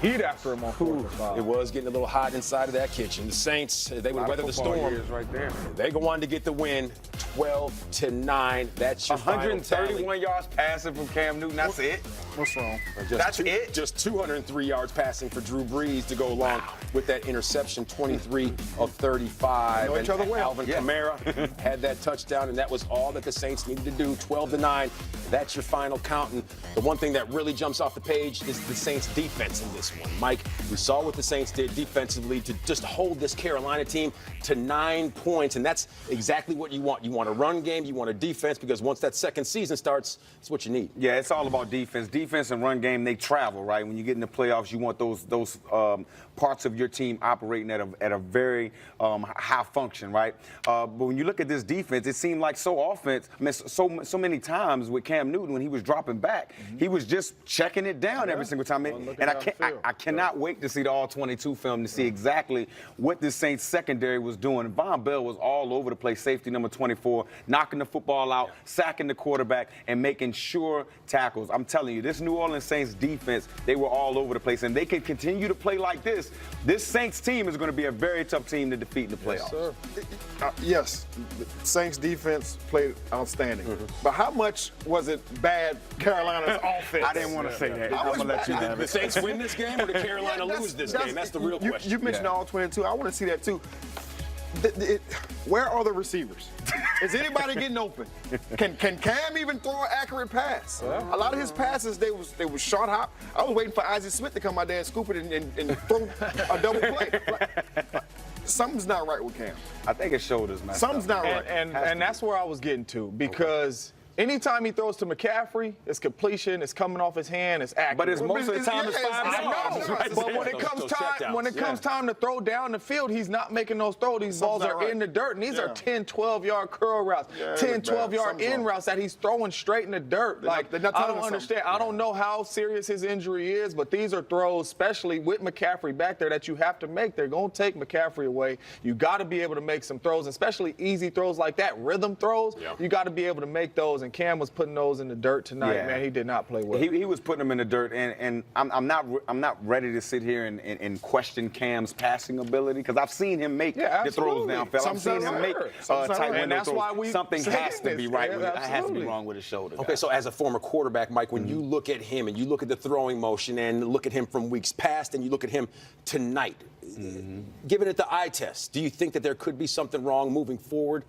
heat after him on 4th and 5. It was getting a little hot inside of that kitchen. The Saints, they would weather the storm. Right there. They go on to get the win, 12-9. That's your 131 yards passing from Cam Newton. That's it. What's wrong? That's it. Just 203 yards passing for Drew Brees to go along with that interception, 23 of 35. Know each other well. Alvin Kamara had that touchdown, and that was all that the Saints needed to do, 12-9. That's your final count. And the one thing that really jumps off the page is the Saints' defense in this one. Mike, we saw what the Saints did defensively to just hold this Carolina team to 9 points, and that's exactly what you want. You want a run game, you want a defense, because once that second season starts, it's what you need. Yeah, it's all about defense. Defense and run game, they travel, right? When you get in the playoffs, you want those parts of your team operating at a very high function, right? But when you look at this defense, it seemed like so many times with Cam Newton when he was dropping back, he was just checking it down every single time. And I cannot wait to see the all-22 film to see exactly what this Saints secondary was doing. Von Bell was all over the place, safety number 24, knocking the football out, sacking the quarterback, and making sure tackles. I'm telling you, this New Orleans Saints defense, they were all over the place, and they can continue to play like this. This Saints team is going to be a very tough team to defeat in the playoffs. Yes, the Saints defense played outstanding. But how much was it bad Carolina's offense? I didn't want to say that. I'm going to let you have The it. Saints win this game, or did Carolina lose this game? That's the real question. You mentioned all 22. I want to see that too. Where are the receivers? Is anybody getting open? Can Cam even throw an accurate pass? A lot of his passes, they was short hop. I was waiting for Isaac Smith to come out there and scoop it and throw a double play. Something's not right with Cam. I think his shoulders messed Something's up. not right. And that's where I was getting to, because anytime he throws to McCaffrey, it's completion, it's coming off his hand, it's accurate. But it's most of the time it's 5 yards. Right. But when it comes time to throw down the field, he's not making those throws. These balls are in the dirt, and these are 10, 12-yard curl routes, 10, 12-yard in routes that he's throwing straight in the dirt. I don't understand. I don't know how serious his injury is, but these are throws, especially with McCaffrey back there, that you have to make. They're going to take McCaffrey away. You got to be able to make some throws, especially easy throws like that, rhythm throws. You got to be able to make those. And Cam was putting those in the dirt tonight, man. He did not play well. He was putting them in the dirt, and I'm not ready to sit here and question Cam's passing ability, because I've seen him make the throws downfield. I've seen him make tight window throws. Something has to be right with it. That has to be wrong with his shoulder. Okay, so as a former quarterback, Mike, when you look at him and you look at the throwing motion and look at him from weeks past and you look at him tonight, giving it the eye test, do you think that there could be something wrong moving forward?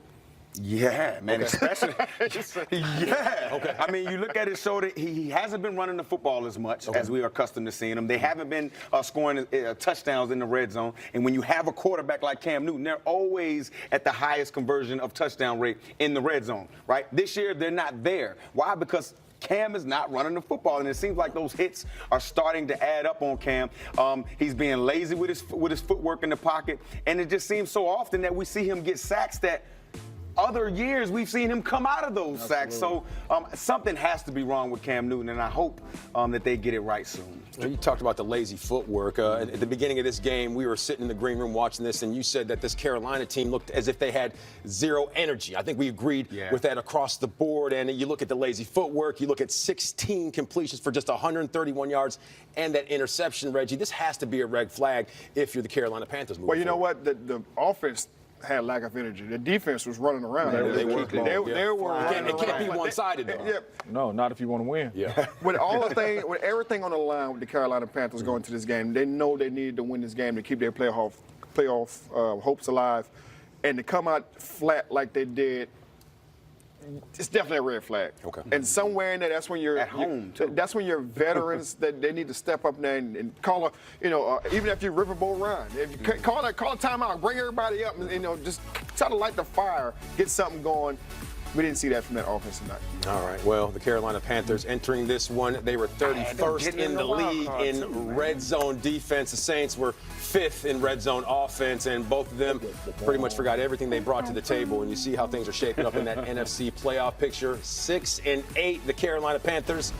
Yeah, man, especially. Okay. I mean, you look at his shoulder, he hasn't been running the football as much as we are accustomed to seeing him. They haven't been scoring touchdowns in the red zone. And when you have a quarterback like Cam Newton, they're always at the highest conversion of touchdown rate in the red zone, right? This year, they're not there. Why? Because Cam is not running the football, and it seems like those hits are starting to add up on Cam. He's being lazy with his footwork in the pocket, and it just seems so often that we see him get sacks that other years we've seen him come out of those sacks. So something has to be wrong with Cam Newton, and I hope that they get it right soon. You talked about the lazy footwork. At the beginning of this game, we were sitting in the green room watching this, and you said that this Carolina team looked as if they had zero energy. I think we agreed with that across the board. And you look at the lazy footwork, you look at 16 completions for just 131 yards and that interception, Reggie. This has to be a red flag if you're the Carolina Panthers. Well, you know what? The offense had lack of energy. The defense was running around. They were. It can't be one-sided, though. No, not if you want to win. With everything on the line with the Carolina Panthers going to this game, they know they needed to win this game to keep their playoff hopes alive, and to come out flat like they did. It's definitely a red flag. Okay. And somewhere in there, that's when you're at home too. That's when your veterans that they need to step up there and call a, even if you riverboat run, if you call a timeout, bring everybody up, and just try to light the fire, get something going. We didn't see that from that offense tonight. All right. Well, the Carolina Panthers entering this one, they were 31st in the league in red zone defense. The Saints were 5th in red zone offense, and both of them pretty much forgot everything they brought to the table. And you see how things are shaping up in that NFC playoff picture. 6-8, the Carolina Panthers.